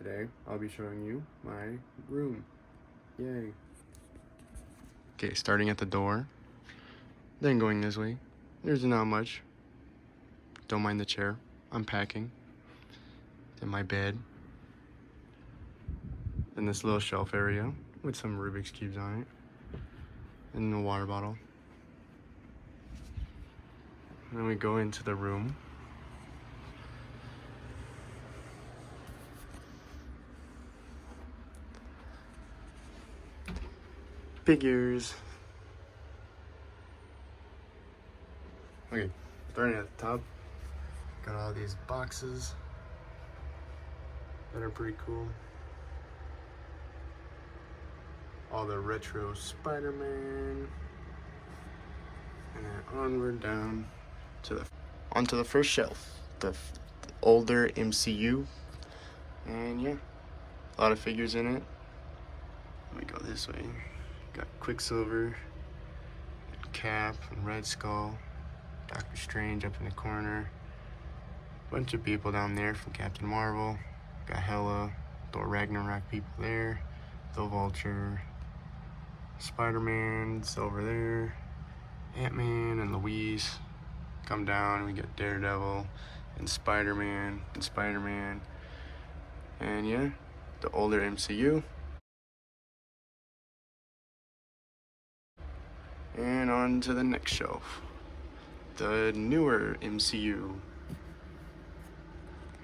Today, I'll be showing you my room. Yay. Okay, starting at the door, then going this way. There's not much. Don't mind the chair. I'm packing. Then my bed. Then this little shelf area with some Rubik's Cubes on it. And a water bottle. And then we go into the room. Figures. Okay, starting at the top, got all these boxes that are pretty cool. All the retro Spider-Man, and then onward down to onto the first shelf, the older MCU, and yeah, a lot of figures in it. Let me go this way. Got Quicksilver, and Cap, and Red Skull, Doctor Strange up in the corner. Bunch of people down there from Captain Marvel. Got hella Thor Ragnarok people there. The Vulture. Spider-Man's over there. Ant-Man and Louise come down. We got Daredevil and Spider-Man and Spider-Man. And yeah, the older MCU. And on to the next shelf, the newer MCU.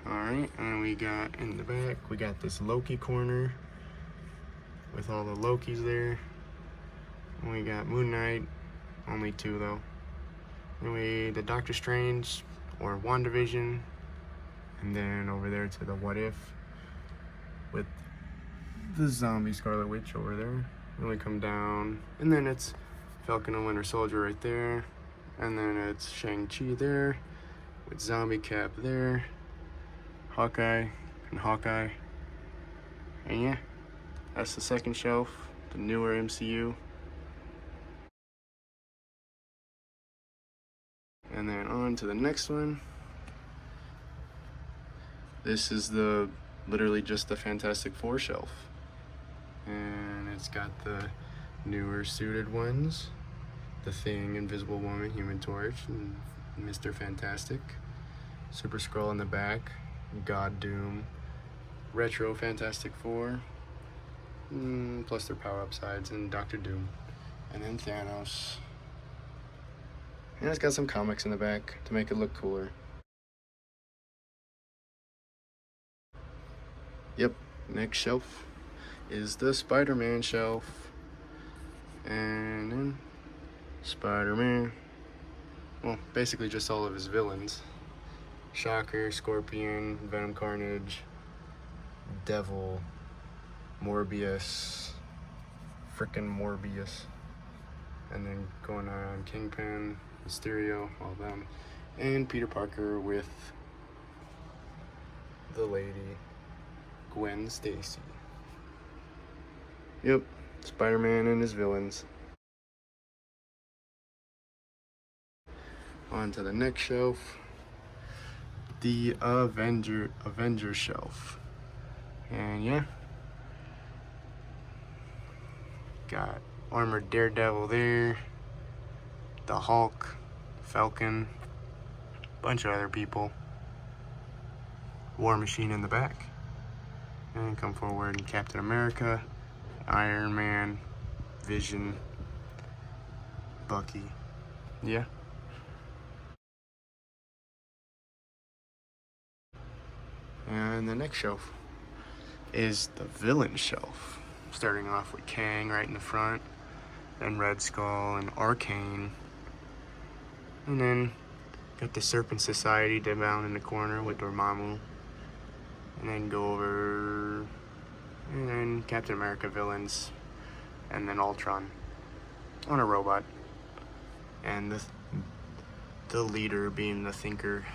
Alright, and we got in the back, we got this Loki corner with all the Lokis there. And we got Moon Knight, only 2 though. And the Doctor Strange or WandaVision. And then over there to the What If with the zombie Scarlet Witch over there. And we come down, and then it's Falcon and Winter Soldier right there, and then it's Shang-Chi there, with Zombie Cap there, Hawkeye and Hawkeye, and yeah, that's the second shelf, the newer MCU. And then on to the next one. This is literally just the Fantastic Four shelf, and it's got the newer suited ones. The Thing, Invisible Woman, Human Torch, and Mr. Fantastic. Super Skrull in the back. God Doom. Retro Fantastic Four. Plus their power-up sides, and Doctor Doom. And then Thanos. And it's got some comics in the back to make it look cooler. Yep, next shelf is the Spider-Man shelf. And then Spider-Man, well, basically just all of his villains. Shocker, Scorpion, Venom, Carnage, Devil, Morbius, frickin' Morbius, and then going on Kingpin, Mysterio, all of them, and Peter Parker with the lady, Gwen Stacy. Yep, Spider-Man and his villains. On to the next shelf, the Avengers shelf. And yeah, got armored Daredevil there, the Hulk, Falcon, bunch of other people, War Machine in the back, and come forward, Captain America, Iron Man, Vision, Bucky. Yeah. And the next shelf is the villain shelf. Starting off with Kang right in the front, then Red Skull and Arcane. And then got the Serpent Society down in the corner with Dormammu. And then go over, and then Captain America villains, and then Ultron on a robot. And the leader being the Thinker.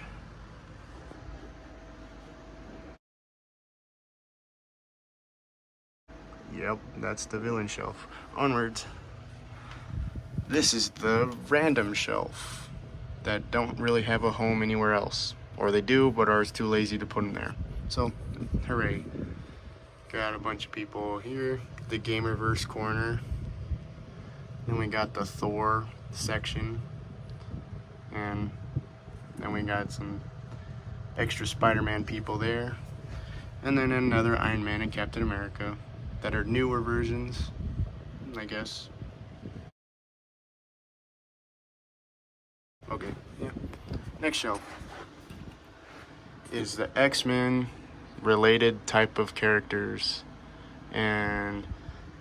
Yep, that's the villain shelf. Onwards. This is the random shelf that don't really have a home anywhere else. Or they do, but are too lazy to put them there. So, hooray. Got a bunch of people here. The gamerverse corner. Then we got the Thor section. And then we got some extra Spider-Man people there. And then another Iron Man and Captain America that are newer versions, I guess. Okay, yeah. Next show is the X-Men related type of characters. And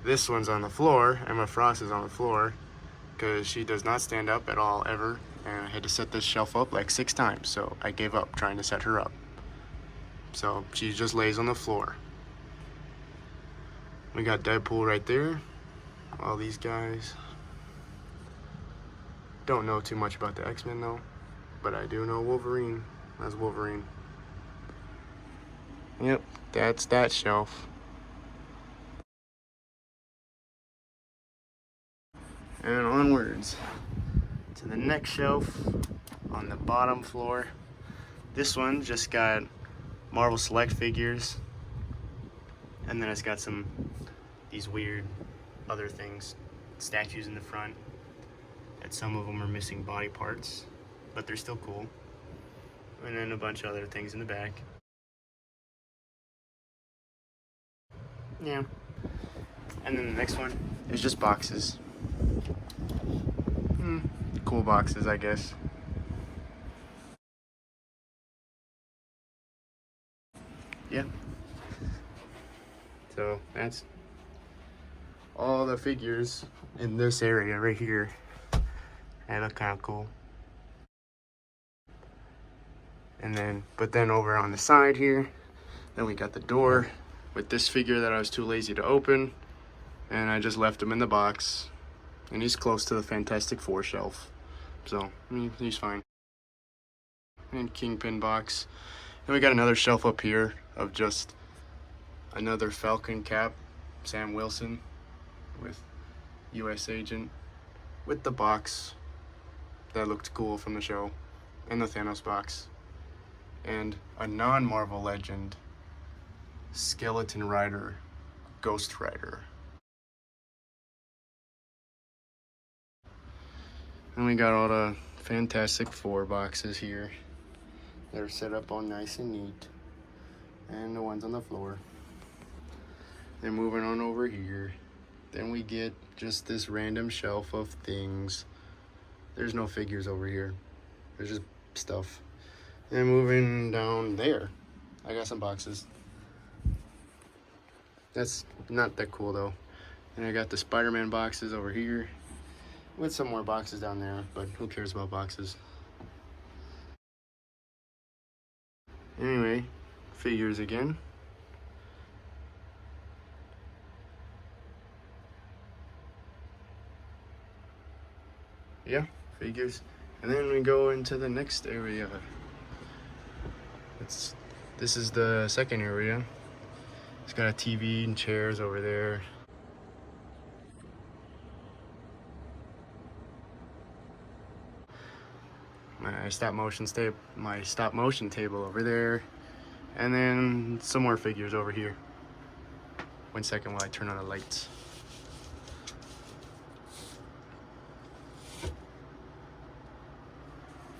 this one's on the floor. Emma Frost is on the floor because she does not stand up at all ever. And I had to set this shelf up like 6 times, so I gave up trying to set her up. So she just lays on the floor. We got Deadpool right there. All these guys. Don't know too much about the X-Men though, but I do know Wolverine. That's Wolverine. Yep, that's that shelf. And onwards to the next shelf on the bottom floor. This one just got Marvel Select figures, and then it's got these weird other things, statues in the front, that some of them are missing body parts, but they're still cool. And then a bunch of other things in the back. Yeah. And then the next one is just boxes. Cool boxes, I guess. Yeah. So that's all the figures in this area right here. They look kind of cool. And then, but then over on the side here, then we got the door with this figure that I was too lazy to open, and I just left him in the box, and he's close to the Fantastic Four shelf, so he's fine. And Kingpin box. And we got another shelf up here of just another Falcon cap, Sam Wilson with US Agent, with the box that looked cool from the show, and the Thanos box, and a non-Marvel legend, Skeleton Rider, Ghost Rider. And we got all the Fantastic Four boxes here. They're set up all nice and neat. And the ones on the floor. Then moving on over here. Then we get just this random shelf of things. There's no figures over here. There's just stuff. And moving down there, I got some boxes. That's not that cool though. And I got the Spider-Man boxes over here, with some more boxes down there, but who cares about boxes? Anyway, figures again. Yeah, figures. And then we go into the next area. This is the second area. It's got a TV and chairs over there. My stop motion table over there, and then some more figures over here. 1 second while I turn on the lights.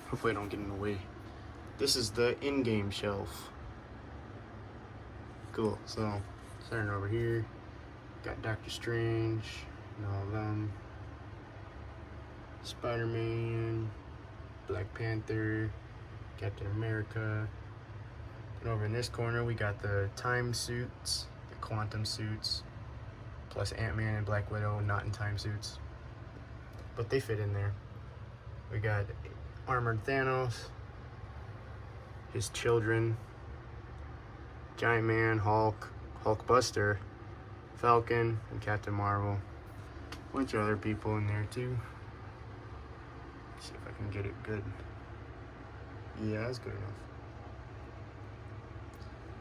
Hopefully I don't get in the way. This is the endgame shelf. Cool. So starting over here, got Doctor Strange and all of them. Spider-Man, Black Panther, Captain America. And over in this corner we got the time suits, the quantum suits, plus Ant-Man and Black Widow not in time suits, but they fit in there. We got armored Thanos, his children, Giant Man, Hulk, Hulkbuster, Falcon, and Captain Marvel. A bunch of other people in there too. See if I can get it good. Yeah, that's good enough.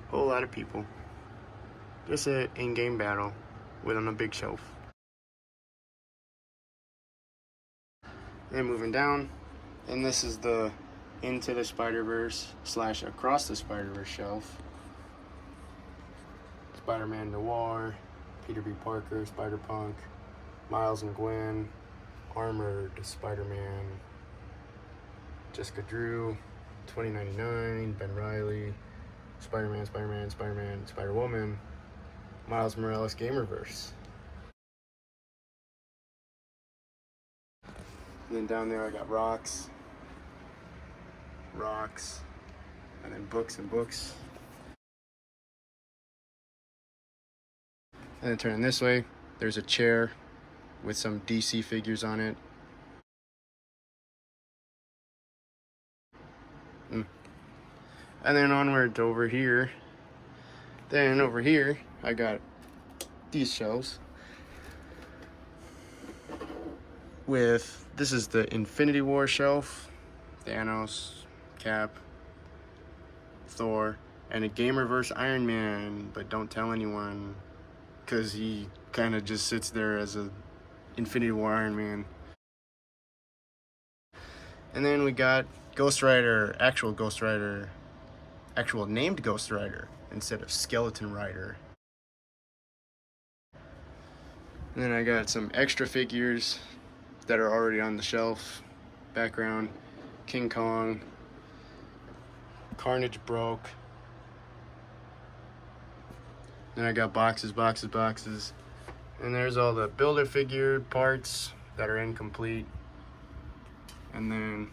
Whole lot of people. Just an in-game battle with on a big shelf. Then moving down, and this is the Into the Spider-Verse / Across the Spider-Verse shelf. Spider-Man Noir, Peter B. Parker, Spider-Punk, Miles and Gwen, Armored Spider-Man, Jessica Drew, 2099, Ben Reilly, Spider-Man, Spider-Woman, Miles Morales Gamerverse. And then down there I got rocks, and then books and books. And then turning this way, there's a chair with some DC figures on it. And then onward to over here. Then over here, I got these shelves with, this is the Infinity War shelf, Thanos, Cap, Thor, and a gamerverse Iron Man, but don't tell anyone, because he kind of just sits there as a Infinity War Iron Man. And then we got Ghost Rider, actual named Ghost Rider instead of Skeleton Rider. And then I got some extra figures that are already on the shelf. Background, King Kong, Carnage broke. Then I got boxes. And there's all the Build-A-Figure parts that are incomplete. And then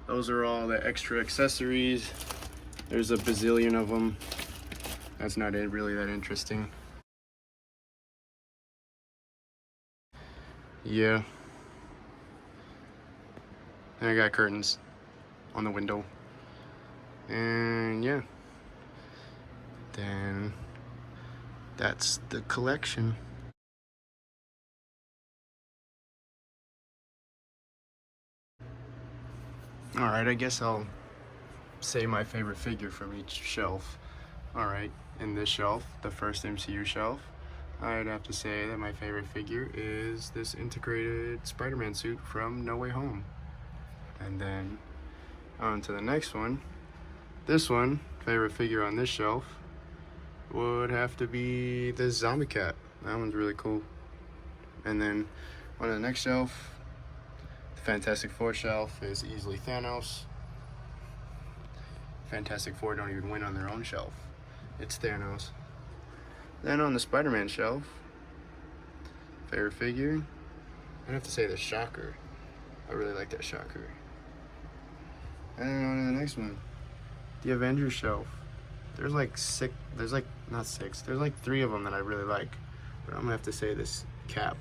those are all the extra accessories. There's a bazillion of them. That's not really that interesting. Yeah. And I got curtains on the window. And yeah. Then that's the collection. Alright, I guess I'll say my favorite figure from each shelf. Alright, in this shelf, the first MCU shelf, I'd have to say that my favorite figure is this integrated Spider-Man suit from No Way Home. And then on to the next one. This one, favorite figure on this shelf, would have to be the Zombie Cat. That one's really cool. And then on the next shelf, the Fantastic Four shelf is easily Thanos. Fantastic Four don't even win on their own shelf. It's Thanos. Then on the Spider-Man shelf, favorite figure, I'd have to say the Shocker. I really like that Shocker. And then on to the next one, the Avengers shelf. There's like three of them that I really like. But I'm gonna have to say this Cap.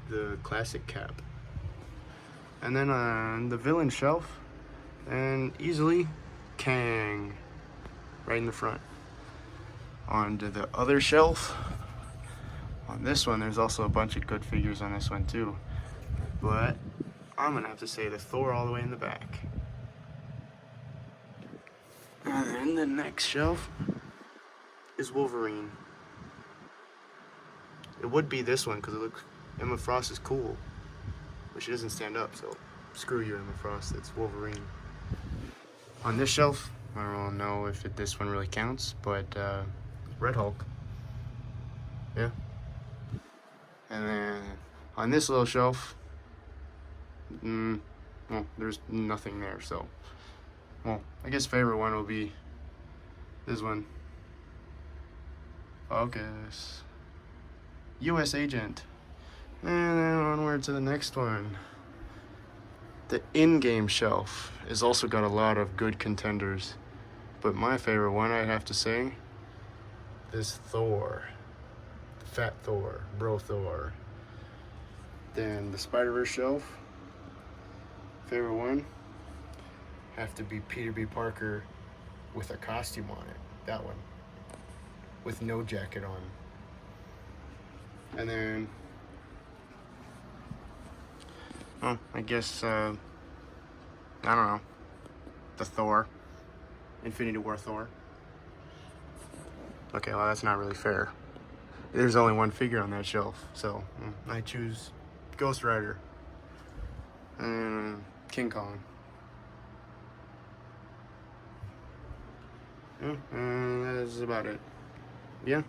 The classic Cap. And then on the villain shelf, and easily Kang, right in the front. Onto the other shelf, on this one, there's also a bunch of good figures on this one too. But I'm gonna have to say the Thor all the way in the back. And then the next shelf is Wolverine. It would be this one because it looks, Emma Frost is cool, but she doesn't stand up, so screw you, Emma Frost. It's Wolverine. On this shelf, I don't know if this one really counts, but Red Hulk. Yeah. And then on this little shelf, well, there's nothing there, so. Well, I guess favorite one will be this one. Focus. U.S. Agent. And then onward to the next one. The in-game shelf has also got a lot of good contenders. But my favorite one, I'd have to say, is Thor. Fat Thor. Bro Thor. Then the Spider-Verse shelf. Favorite one, have to be Peter B. Parker with a costume on it. That one. With no jacket on. And then, oh, I guess, I don't know. The Thor. Infinity War Thor. Okay, well, that's not really fair. There's only one figure on that shelf, so I choose Ghost Rider. And King Kong. Yeah, that is about it. Yeah.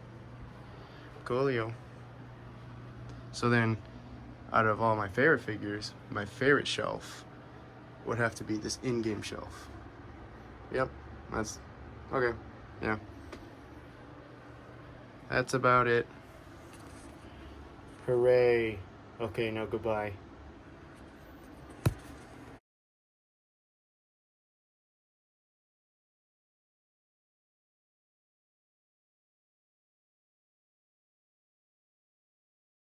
Coolio. So then, out of all my favorite figures, my favorite shelf would have to be this in-game shelf. Yep, that's okay. Yeah, that's about it. Hooray. Okay, now goodbye.